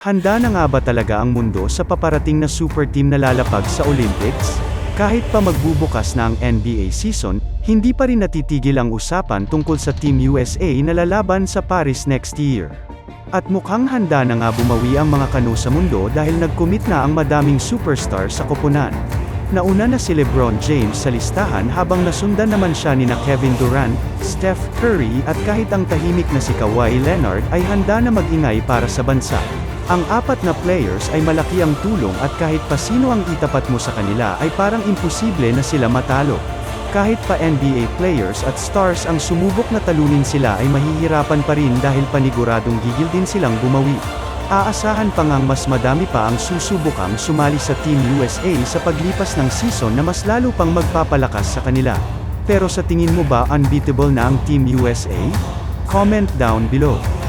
Handa na nga ba talaga ang mundo sa paparating na super team na lalapag sa Olympics? Kahit pa magbubukas na ang NBA season, hindi pa rin natitigil ang usapan tungkol sa Team USA na lalaban sa Paris next year. At mukhang handa na nga bumawi ang mga kano sa mundo dahil nag-commit na ang madaming superstar sa koponan. Nauna na si LeBron James sa listahan habang nasundan naman siya ni Kevin Durant, Steph Curry at kahit ang tahimik na si Kawhi Leonard ay handa na mag-ingay para sa bansa. Ang apat na players ay malaki ang tulong at kahit pa sino ang itapat mo sa kanila ay parang imposible na sila matalo. Kahit pa NBA players at stars ang sumubok na talunin sila ay mahihirapan pa rin dahil paniguradong gigil din silang bumawi. Aasahan pa ngang mas madami pa ang susubukang sumali sa Team USA sa paglipas ng season na mas lalo pang magpapalakas sa kanila. Pero sa tingin mo ba unbeatable na ang Team USA? Comment down below.